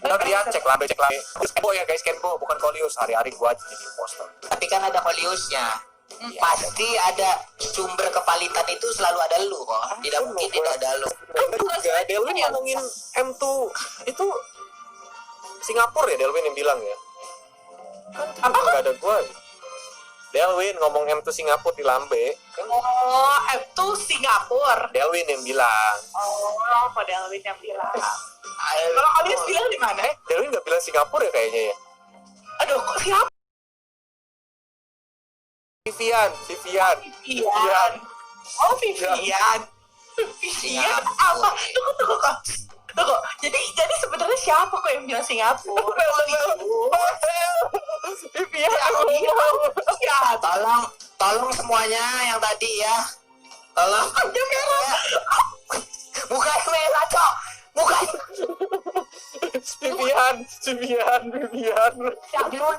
Udah lihat, cek lambe. Kenbo ya guys, Kenbo bukan Kolius. Hari-hari gua aja jadi impostor. Tapi kan ada Koliusnya. Iya. Pasti ada sumber kepalitan itu selalu ada lu kok. Tidak mungkin tidak ada lu. Enggak, Delwin ngomongin M2 itu Singapura ya, Delwin yang bilang ya. Kan enggak ada gua. Delwin ngomong M2 Singapura di Lambe. Oh, itu Singapura. Delwin yang bilang. Oh, kok Delwin yang bilang. Kalau kalian bilang di mana? Delwin nggak bilang Singapura ya kayaknya ya. Aduh, kok siapa? Vivian. Vivian. Oh, Vivian. Vivian apa? Tunggu. Jadi sebenarnya siapa kok yang bilang Singapura? Vivian. Ya, Tolong semuanya yang tadi ya. Tolong. dia merah. Bukan merah, Cok. Bukan. Vivian. Cablun.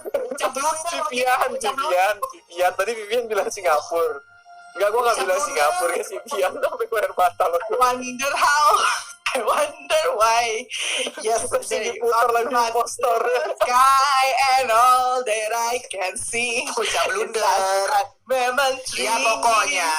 Vivian. Tadi Vivian bilang Singapura. Enggak, gua nggak bilang Singapura ya, Vivian. Sampai gue air mata loh. I wonder why. Yesterday diputar lagi impostor. Sky and all that I can see. Bocah blunder. Memang Ya pokoknya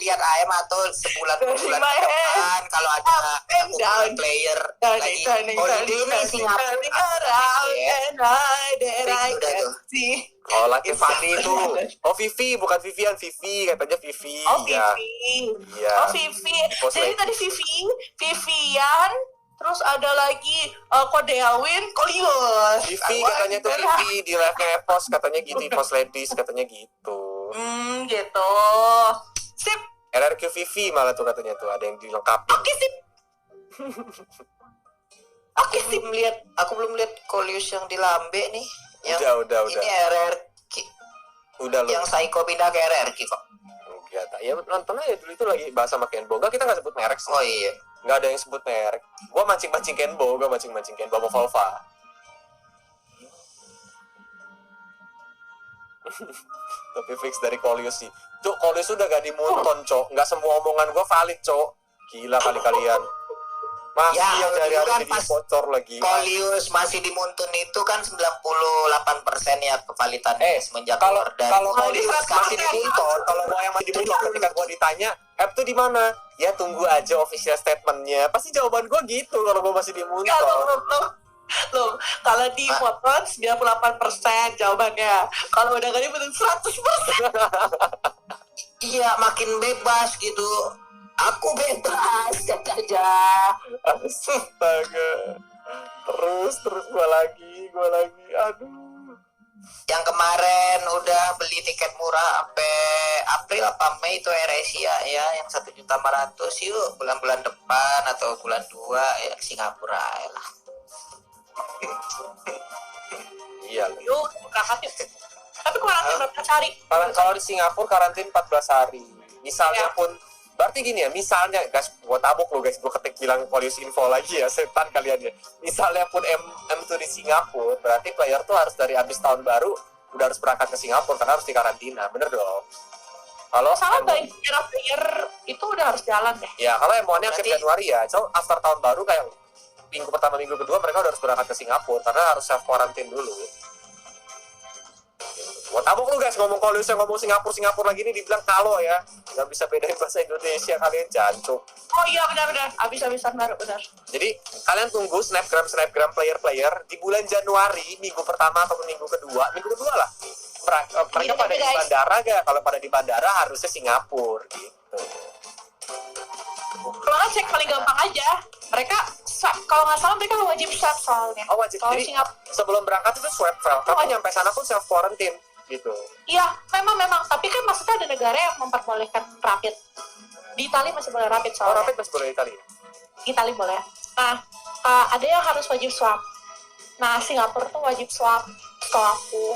lihat ayam atau sebulan ke depan kalau ada down. player lagi Turning holiday nih Singapura. around and all that I Udah can tuh. see. Oh, laki Fani itu. Oh, Vivi, bukan Vivian, Vivi katanya Vivi. Oh, Ya. Vivi. Iya. Oh, Vivi. Jadi tadi Vivian, terus ada lagi Kodeawin, Kolius. Vivi katanya tuh Vivi di live-nya Epos katanya gitu, Epos Ladies katanya gitu. Gitu. Sip. RRQ Vivi malah tuh katanya tuh ada yang dilengkapin. Oke, sip. Aku belum lihat Kolius yang di Lambe nih. Yang Udah. Ini RRQ. Udah lu. Yang Psycho pindah ke RRQ kok. Enggak, ya nonton aja dulu itu lagi bahas sama Kenbo. Enggak, kita nggak sebut merek sih. Oh iya. Nggak ada yang sebut merek. Gua mancing-mancing Kenbo sama Volva. Tapi fix dari Kolius sih. Cok, Kolius udah gak dimunton, Cok. Nggak semua omongan gua valid, Cok. Gila kali kalian. Masih Ya, yang dari dulu kan jadi pas bocor lagi. Kolius masih dimuntun itu kan 98% ya kepalitannya semenjak Kalau keluar dari Kolius masih dimunton, kalau gua yang masih dimunton ketika gua ditanya, "App tuh di mana?" Ya tunggu aja official statementnya. Pasti jawaban gua gitu kalau gua masih dimunton. Loh, kalau di motor 98% jawabannya. Kalau udah gak dibutuhin 100%. Iya, makin bebas gitu. Aku bebas aja. Astaga. Terus gua lagi. Aduh. Yang kemarin udah beli tiket murah sampai April apa Mei itu AirAsia ya, yang 1.500.000 yuk bulan-bulan depan atau bulan 2 ya Singapura ya lah. Iya. Yuk, berangkat yuk. Tapi kurantin berapa hari? Kalau di Singapura karantin 14 hari. Misalnya pun berarti gini ya, misalnya guys, gua tabok lo guys, gua ketik bilang Kolius info lagi ya, setan kalian ya. Misalnya pun M2 di Singapura, berarti player tuh harus dari abis tahun baru udah harus berangkat ke Singapura karena harus dikarantina, bener dong? Kalau salah player itu udah harus jalan deh. Ya, kalau M1-nya akhir Januari ya, so after tahun baru kayak minggu pertama, minggu kedua mereka udah harus berangkat ke Singapura karena harus self quarantine dulu. Gua tabok lu guys, ngomong Kolius yang ngomong Singapura lagi ini dibilang kalau ya nggak bisa bedain bahasa Indonesia, kalian jancuk. Oh iya benar habis-habisan benar. Jadi kalian tunggu snapgram player di bulan Januari, minggu pertama atau minggu kedua lah mereka pada di bandara gak? Kalau pada di bandara harusnya Singapura gitu. Kalau nggak cek paling gampang aja, mereka kalau nggak salah mereka wajib swab soalnya. Oh wajib. Jadi sebelum berangkat itu swab file, tapi nyampe sana pun self quarantine gitu. Iya, memang. Tapi kan maksudnya ada negara yang memperbolehkan rapid. Di Italia masih boleh rapid soalnya. Oh, rapid masih boleh di Italia? Italia boleh. Nah, ada yang harus wajib swab. Nah, Singapura tuh wajib swab, setahu aku.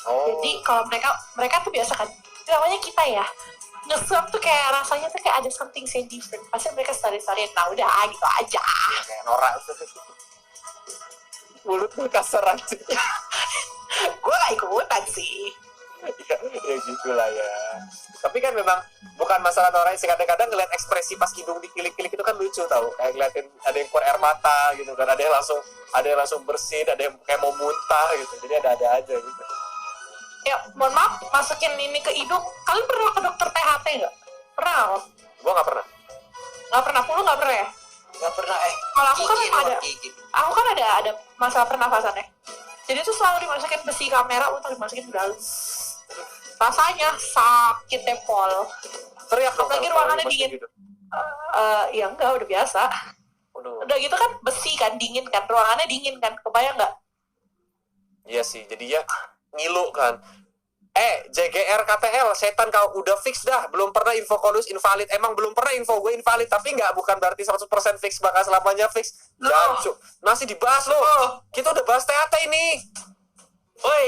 Oh. Jadi kalau mereka tuh biasa kan, namanya kita ya, nge-swab tuh kayak rasanya tuh kayak ada something so different. Pasti mereka study, nah udah gitu aja. Kayak norak. Mulut gue kasar aja. Gue gak ikutan sih. Ya gitulah ya. Tapi kan memang bukan masalah norai sih, kadang-kadang ngeliat ekspresi pas hidung dikilik-kilik itu kan lucu tau, kayak ngeliatin ada yang keluar air mata gitu kan, ada yang langsung bersin, ada yang kayak mau muntah gitu, jadi ada aja gitu. Ya, mohon maaf, masukin ini ke hidung. Kalian pernah ke dokter THT nggak? Pernah nggak? Gua nggak pernah. Nggak pernah, Pulu nggak pernah ya? Nggak pernah. Kalau aku kan Gigi memang doang, ada. gigi. Aku kan ada masalah pernafasannya. Jadi tuh selalu dimasukin besi kamera untuk dimasukin ke dalam. Rasanya sakit deh, Pol. Teriak dong Apalagi kalau ruangannya dimasukin dingin. gitu. Ya enggak, udah biasa. Aduh. Udah gitu kan besi kan, dingin kan. Ruangannya dingin kan, kebayang nggak? Iya sih, jadinya ngilu kan. JGR KTL, setan kau udah fix dah. Belum pernah info Kolius invalid. Emang belum pernah info gue invalid, tapi bukan berarti 100% fix, bakal selamanya fix. Jancuk. Masih dibahas loh. Kita udah bahas THT ini. Woi,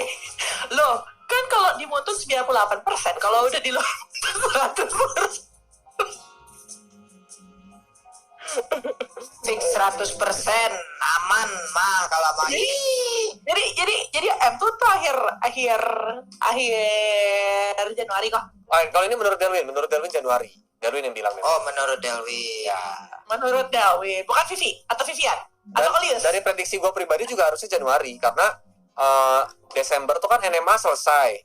loh, kan kalau di Muntun 98%, kalau udah di luar 100%. Fix 100% aman mah kalau mah. Jadi M tuh akhir Januari kok. Kalau ini menurut Delwin Januari. Delwin yang bilang. Oh, menurut Delwi. Ya. Menurut Dawi, bukan Vivi atau Vivian atau Kolius. Dari prediksi gue pribadi juga harusnya Januari, karena Desember tuh kan NMA selesai.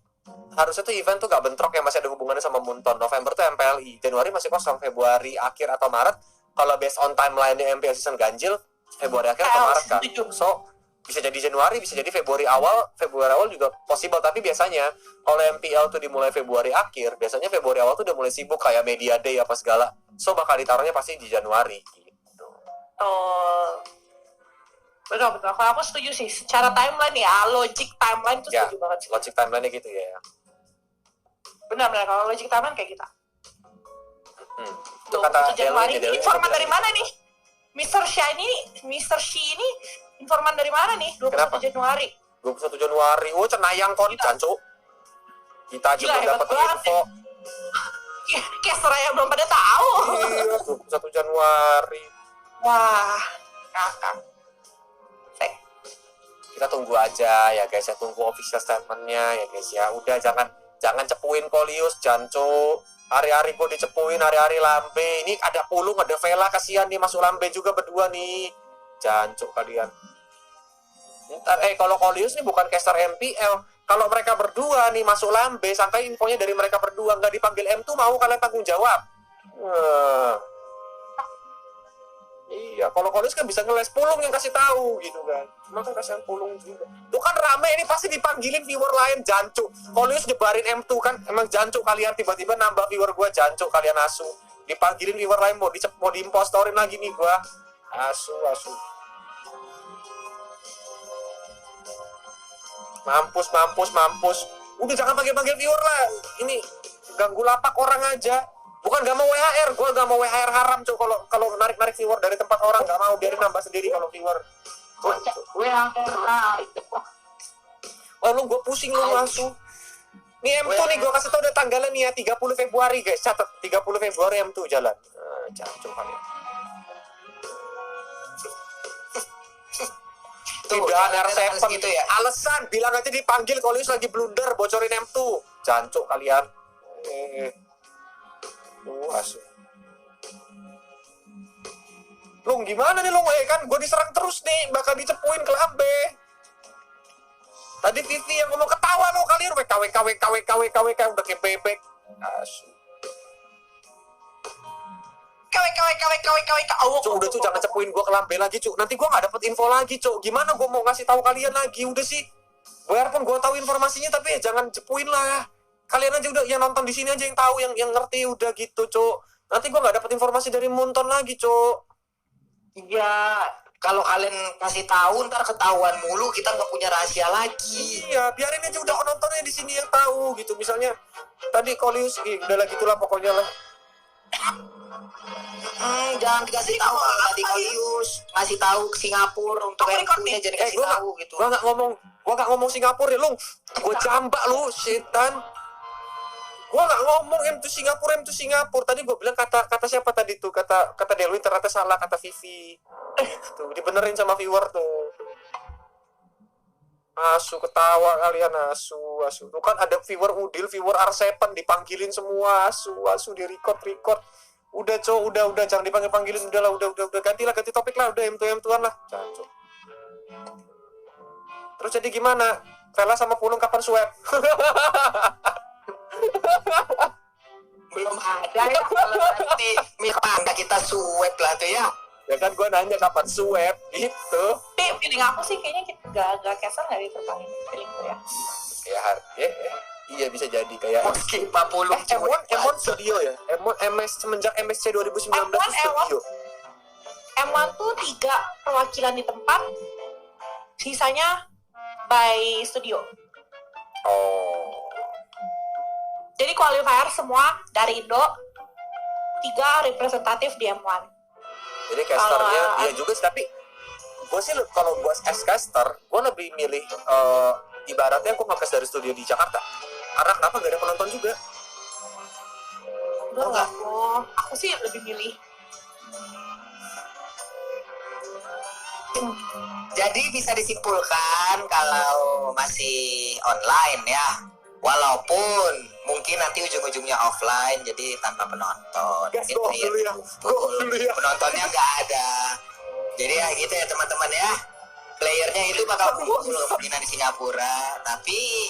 Harusnya tuh event tuh gak bentrok yang masih ada hubungannya sama Munton. November tuh MPLI, Januari masih kosong, Februari akhir atau Maret. Kalau based on timeline-nya MPL season ganjil, Februari akhir atau Maret kan. So, bisa jadi Januari, bisa jadi Februari awal juga possible. Tapi biasanya kalau MPL tuh dimulai Februari akhir, biasanya Februari awal tuh udah mulai sibuk kayak media day apa segala. So, bakal ditaruhnya pasti di Januari gitu. Oh, betul. Kalau aku setuju sih. Secara timeline ya, logic timeline tuh Ya, setuju banget sih. logic timeline-nya gitu ya. Benar, kalau logic timeline kayak kita. Itu kata Januari. Delwin, Informan Delwin. dari mana nih? Mr. Shi ini informan dari mana nih? 21 Kenapa? Januari. 21 Januari. Oh, cenayang kon, Jancu. Kita aja Gila, belum hebat dapat banget info. Kayak Seraya belum pada tahu. Iya, 21 Januari. Wah, kakak. Kita tunggu aja ya guys ya, tunggu official statementnya ya guys ya. Udah jangan cepuin Kolius, Jancu. Hari-hari gue dicepuin, hari-hari lambe. Ini ada Pulung, ada Vela, kasihan nih masuk lambe juga berdua nih. Jancuk kalian. Ntar, kalau Kolius nih bukan caster MPL. Kalau mereka berdua nih masuk lambe, sampai infonya dari mereka berdua nggak dipanggil M2, mau kalian tanggung jawab? Iya, kalau Kolius kan bisa ngeles, Pulung yang kasih tahu gitu kan. Cuma kan kasihan Pulung juga. Tuh kan rame ini pasti dipanggilin viewer lain, Jancuk. Kolius nyebarin M2 kan, emang Jancuk kalian tiba-tiba nambah viewer gua, Jancuk kalian asu. Dipanggilin viewer lain mau diimpostorin lagi nih gua. Asu. Mampus. Udah jangan panggil viewer lah. Ini ganggu lapak orang aja. Bukan gak mau WHR, gue gak mau WHR haram cuy. Kalau narik viewer dari tempat orang, gak mau, biarin nambah sendiri kalau viewer. Oh lu gue pusing lu langsung. Nih M2 nih gue kasih tau udah tanggalnya nih ya, 30 Februari guys, catat 30 Februari M2 jalan. Jancuk kalian. Pindahan R7 gitu ya. Alasan bilang aja dipanggil Kolius lagi blunder bocorin M2. Jancuk kalian. Asu. Lung gimana nih Lung? Kan gue diserang terus nih, bakal dicepuin ke lambe. Tadi Vivi yang ngomong ketawa lo kalian WK udah kayak bebek. Asu. Cuk, udah Cuk, jangan cepuin gue ke lambe lagi Cuk. Nanti gue gak dapet info lagi Cuk. Gimana gue mau ngasih tahu kalian lagi? Udah sih. Biarpun gue tahu informasinya tapi ya jangan cepuin lah. Kalian aja udah yang nonton di sini aja yang tahu, yang ngerti udah gitu Cuk. Nanti gue gak dapet informasi dari Munton lagi Cuk. Ya, kalau kalian kasih tahu ntar ketahuan mulu, kita nggak punya rahasia lagi. Iya, biarin aja udah nontonnya di sini yang tahu gitu. Misalnya tadi Kolius, udah lah gitulah pokoknya lah. Jangan dikasih tahu tadi Kolius, ngasih tahu ke Singapura untuk M2-nya jadi kasih tahu gitu. Gua nggak ngomong Singapura ya, Lung. Gua jambak lu, setan. Gua nggak ngomong M2 Singapura. Tadi gua bilang kata siapa tadi tuh? Kata Delwin ternyata salah, kata Vivi. Tuh dibenerin sama viewer tuh. Asu ketawa kalian, asu. Tuh kan ada viewer Udil, viewer R7 dipanggilin semua, asu di record. Udah udah jangan dipanggilin, udah ganti topik lah, udah M2-an lah. Cancuk. Terus jadi gimana? Vela sama Pulung kapan swab? Belum ada ya, kalau nanti Mangga kita swab lah tuh ya. Ya kan gue nanya kapan swab gitu. Tapi feeling aku sih kayaknya kita gak Castle gak diterbangin feeling gue ya. Iya bisa jadi kayak Meski 40 M1 studio ya. MS semenjak MSC 2019 M1 studio. M1 tuh 3 perwakilan di tempat, sisanya by studio. Oh. Jadi qualifier semua dari Indo, 3 representatif di M1. Jadi casternya iya juga sih, tapi gue sih kalau gue as caster, gue lebih milih ibaratnya gue nge-cast dari studio di Jakarta. Karena kenapa gak ada penonton juga? Enggak, aku sih lebih milih. Jadi bisa disimpulkan kalau masih online ya, walaupun mungkin nanti ujung-ujungnya offline jadi tanpa penonton. Gas, Mungkin go player dulu ya. kumpul, Go dulu ya. penontonnya nggak ada. Jadi ya gitu ya teman-teman ya, playernya itu bakal kumpul mungkin di Singapura, tapi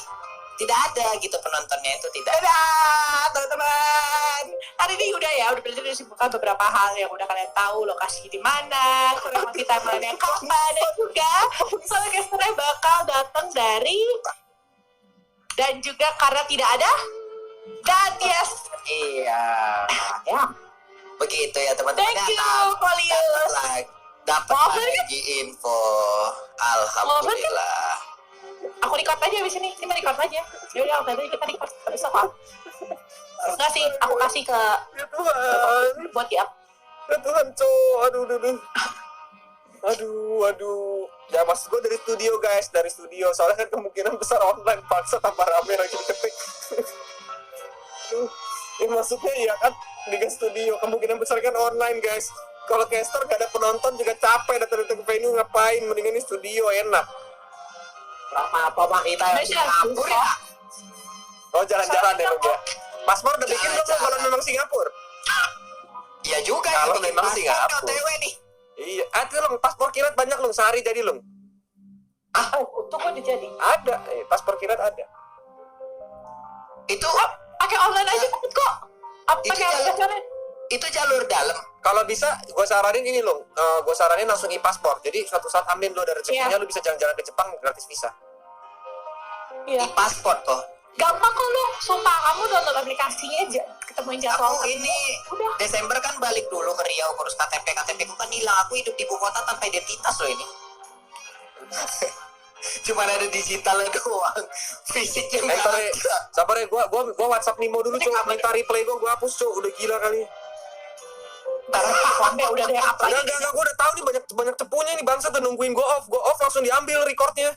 tidak ada gitu, penontonnya itu tidak ada. Dadah teman-teman. Hari ini udah berarti disebutkan beberapa hal yang udah kalian tahu, lokasi di mana, kurang timeline yang kapan, dan juga soal casternya bakal datang dari dan juga karena tidak ada dan yes. Iya, ya begitu ya teman-teman. Thank you, Dapat Polius. lagi info. Alhamdulillah. Aku record aja abis ini, kita record aja. Yaudah, nanti kita record besok lah. Enggak sih, aku kasih ke Ya Tuhan. buat di up. Ya Tuhan, Aduh. Ya maksud gue dari studio guys, dari studio. Soalnya kan kemungkinan besar online, paksa tambah rame lagi diketik. Ini maksudnya ya kan Liga Studio, kemungkinan besar kan online guys. Kalau caster gak ada penonton juga capek datang ke venue, ngapain, mendingan di studio enak. Apa Pak, kita Indonesia, Singapura ya? Oh jalan-jalan deh lu ya. Paspor udah bikin belum Jalan-jalan. kalau memang Singapura? Iya juga ya, Kalau bikin memang paspor Singapura. OTW nih. Iya, ada loh paspor kilat banyak loh, sehari jadi loh. Oh, itu kok udah jadi. Ada, paspor kilat ada. Itu Pakai online aja cepet kok. Apa Itu pakai jalan- aplikasinya? itu jalur dalam. Kalau bisa, gue saranin ini loh. Gue saranin langsung e-paspor. Jadi suatu saat amin lo ada rezekinya, Iya. lo bisa jalan-jalan ke Jepang gratis visa. Iya. Di paspor kok. Gampang kok lu. Sumpah, kamu download aplikasinya aja. Ketemuin jadwal. Aku ini Udah. Desember kan balik dulu ke Riau ngurus KTP ku kan hilang. Aku hidup di ibu kota tanpa identitas loh ini. Cuma ada digitalnya doang. Fisiknya nggak Ntar ya, ada. sabar ya, gue WhatsApp Nimo dulu cuy. Minta replay gue hapus cuy. Udah gila kali. Ntar sampai udah ada yang up lagi. Enggak, gue udah tahu nih banyak cepunya nih bangsa tuh nungguin gue off langsung diambil recordnya.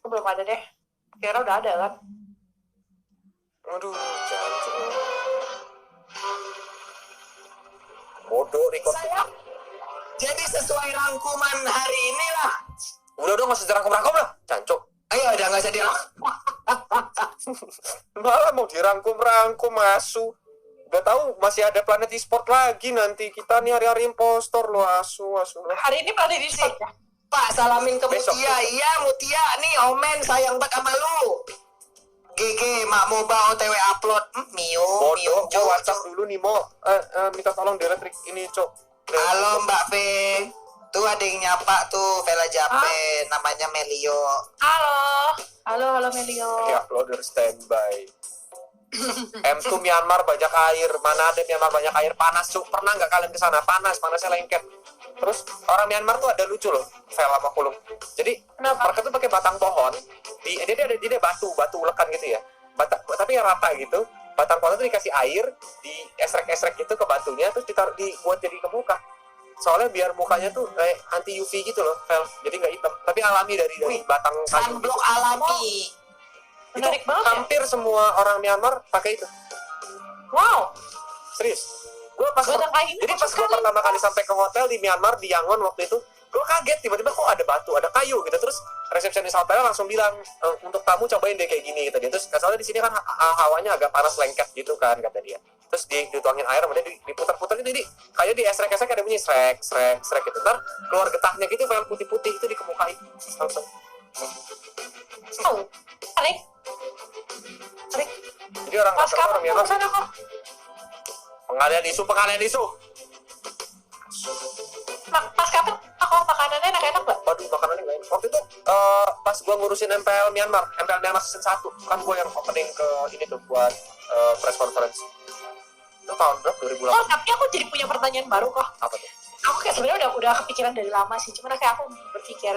Belum ada deh. Kira udah ada kan. Aduh, jancuk. Bodoh record. Sayang. Jadi sesuai rangkuman hari ini lah. Udah dong, nggak usah dirangkum-rangkum lah. Cancuk. Ayo udah nggak usah Malah mau dirangkum-rangkum, asu. Udah tahu masih ada planet e-sport lagi nanti. Kita nih hari-hari impostor lo, asu. Hari ini pada di spot ya. Pak, salamin ke Besok. Mutia. Iya, Mutia. Nih, Omen sayang banget sama lu. GG, Mak Moba OTW upload. Mio, Bodoh, gue Cok. WhatsApp dulu nih, Mo. Minta tolong di-retrik ini, Cok. Halo, Mbak V. Tuh ada yang nyapa tuh, Vela Jape. Namanya Melio. Halo Melio. Ya, uploader standby. M2 Myanmar banyak air. Mana ada Myanmar banyak air panas, Cuk. Pernah nggak kalian ke sana? Panasnya lengket. Terus orang Myanmar tuh ada lucu loh, Vel sama Kulum. Jadi Kenapa? mereka tuh pakai batang pohon. Dia batu ulekan gitu ya. Tapi yang rata gitu. Batang pohon tuh dikasih air, diesrek-esrek gitu ke batunya, terus dibuat jadi ke muka. Soalnya biar mukanya tuh kayak anti UV gitu loh, Vel. Jadi nggak hitam. Tapi alami dari batang kayu. Sunblock alami. Menarik Itu banget ya. hampir semua orang Myanmar pakai itu. Wow. Serius. Gue pas Batang kayu jadi bagus pas gue sekali. pertama kali sampai ke hotel di Myanmar di Yangon waktu itu, Gue kaget tiba-tiba kok ada batu, ada kayu gitu. Terus resepsionis hotel langsung bilang, untuk tamu cobain deh kayak gini kata dia. Terus soalnya di sini kan hawanya agak panas lengket gitu kan kata dia. Terus dituangin air, kemudian diputar-putar gitu, jadi kayak di esrek-esrek ada bunyi srek gitu. Ntar keluar getahnya gitu, yang putih-putih itu dikemukai langsung. Oh, aneh. Jadi orang Pas kapan orang mau Myanmar kesana kok? pengalian isu. Pas kapan kok makanannya enak-enak gak? Waduh, makanannya gak enak. Waktu itu pas gua ngurusin MPL Myanmar season 1 kan gua yang opening ke ini tuh buat press conference. Itu tahun berapa? 2008. Oh, tapi aku jadi punya pertanyaan baru kok. Apa tuh? Aku kayak sebenarnya udah kepikiran dari lama sih, cuman kayak aku berpikir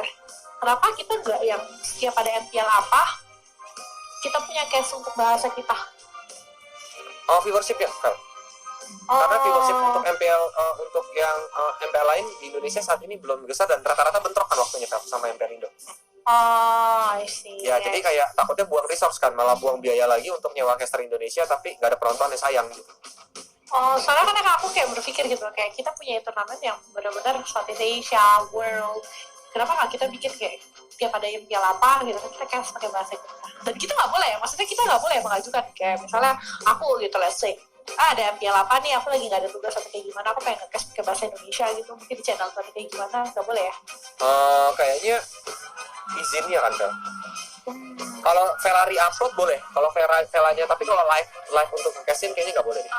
kenapa kita nggak yang setiap ada MPL apa kita punya case untuk bahasa kita. Oh, viewership ya, Fel. Karena viewership untuk MPL untuk yang MPL lain di Indonesia saat ini belum besar dan rata-rata bentrok kan waktunya Fel sama MPL Indo. I see. Ya, jadi kayak takutnya buang resource kan, malah buang biaya lagi untuk nyewa caster Indonesia tapi nggak ada penonton, yang sayang gitu. Soalnya kan aku kayak berpikir gitu, kayak kita punya turnamen yang benar-benar Southeast Asia, World. Kenapa nggak kita bikin kayak tiap ada yang piala apa gitu, kita kayak pakai bahasa kita. Dan kita nggak boleh, maksudnya kita nggak boleh mengajukan kayak misalnya aku gitu, let's say, ada piala apa nih, aku lagi nggak ada tugas atau kayak gimana, aku pengen nge-cast pakai bahasa Indonesia gitu, mungkin di channel atau kayak gimana, nggak boleh ya? Kayaknya izinnya kan Fel. Kalau Ferrari upload boleh, kalau Velanya, tapi kalau live untuk nge-castin kayaknya nggak boleh deh.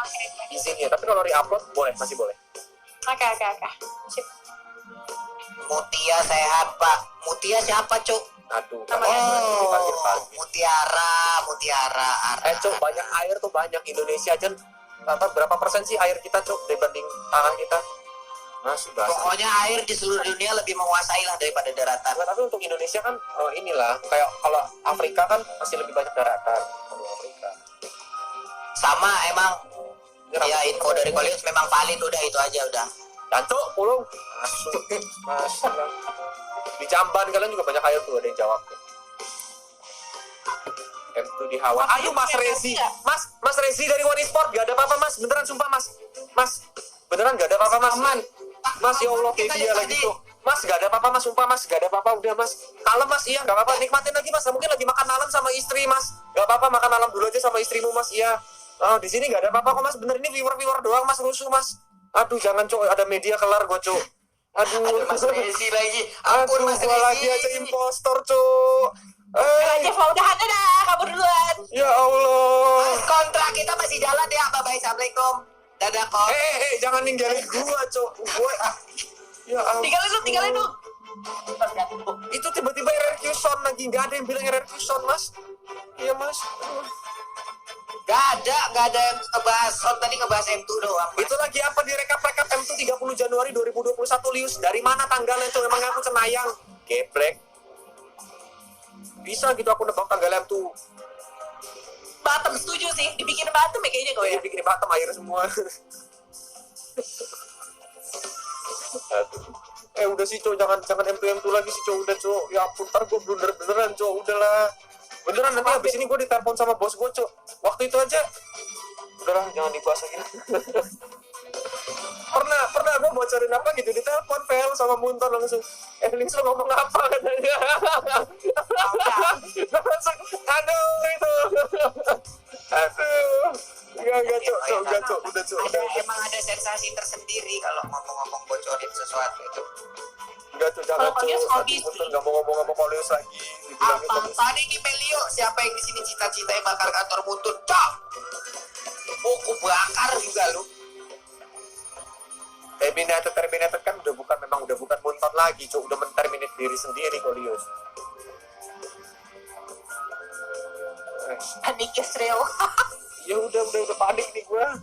Izinnya, tapi kalau re-upload boleh, masih boleh. Oke. Sip. Mutia sehat Pak. Mutia siapa Cuk? Aduh, Mutiara. Cuk, banyak air tuh, banyak. Indonesia aja berapa persen sih air kita Cuk dibanding tanah kita? Masih basah. Pokoknya air di seluruh dunia lebih menguasai lah daripada daratan. Nah, tapi untuk Indonesia kan inilah kayak kalau Afrika kan masih lebih banyak daratan. Kalau Afrika. Sama emang ya info dari Kolius memang valid, udah itu aja udah. Jancuk, pulung. Masuk. Di Jamban kalian juga banyak air tuh, ada yang jawab. M2 di Hawa. Ayo Mas Rezi. Mas Rezi dari One Sport, gak ada apa-apa Mas. Beneran sumpah Mas. Beneran gak ada apa-apa Mas. Aman. Mas, ya Allah, kayak dia lagi tuh. Mas, gak ada apa-apa Mas, sumpah Mas, gak ada apa-apa, udah Mas. Kalem Mas, iya, gak apa-apa, nikmatin lagi Mas. Mungkin lagi makan malam sama istri Mas. Gak apa-apa, makan malam dulu aja sama istrimu Mas, iya. Di sini gak ada apa-apa kok Mas, bener ini viewer doang Mas, rusuh Mas. Aduh, jangan Cok, ada media kelar gua Cok. Aduh, Mas Rezi lagi. Ampun Mas gua lagi Rezi. aja impostor Cok. Aja udahan dah, kabur duluan. Ya Allah. Mas, kontrak kita masih jalan ya. Bye-bye, assalamualaikum. Dadah kok. Jangan ninggalin gua Cok. Ya Allah. Tinggalin lu. Itu tiba-tiba Ererkuson lagi, nggak ada yang bilang Ererkuson Mas. Iya Mas. Gak ada yang ngebahas. Tadi ngebahas M2 doang. Mas. Itu lagi apa di rekap M2 30 Januari 2021 Lius. Dari mana tanggalnya itu? Emang aku Cenayang. Geblek. Bisa gitu aku nebak tanggal M2. Batam setuju sih, dibikin Batam ya kayaknya kau ya. Bikin Batam air semua. Udah sih Cok, jangan M2 lagi sih Cok, udah Cok. Ya ampun, ntar gue beneran Cok, udahlah. Beneran nanti habis ini gue ditelepon sama bos gue Cok. Waktu itu aja. Udahlah, jangan dibahas lagi. pernah gue bocorin apa gitu, ditelepon Vel sama Munton langsung. Lins lo ngomong apa katanya. Langsung, aduh itu. Aduh. Enggak Cok, udah Cok. Emang ada sensasi tersendiri kalau ngomong-ngomong bocorin sesuatu itu. Enggak Cok, jangan Kalau Kolius Cok. hobi Munton sih. nggak mau ngomong sama Kolius lagi. Dibilangin Apa? Kolius. Tadi di Melio, siapa yang di sini cita-citanya bakar kantor Muntun? Cok! Buku bakar juga lu. Terminated kan udah bukan Munton lagi Cok, udah menterminate diri sendiri Kolius. Panik Israel. Ya udah panik nih gua.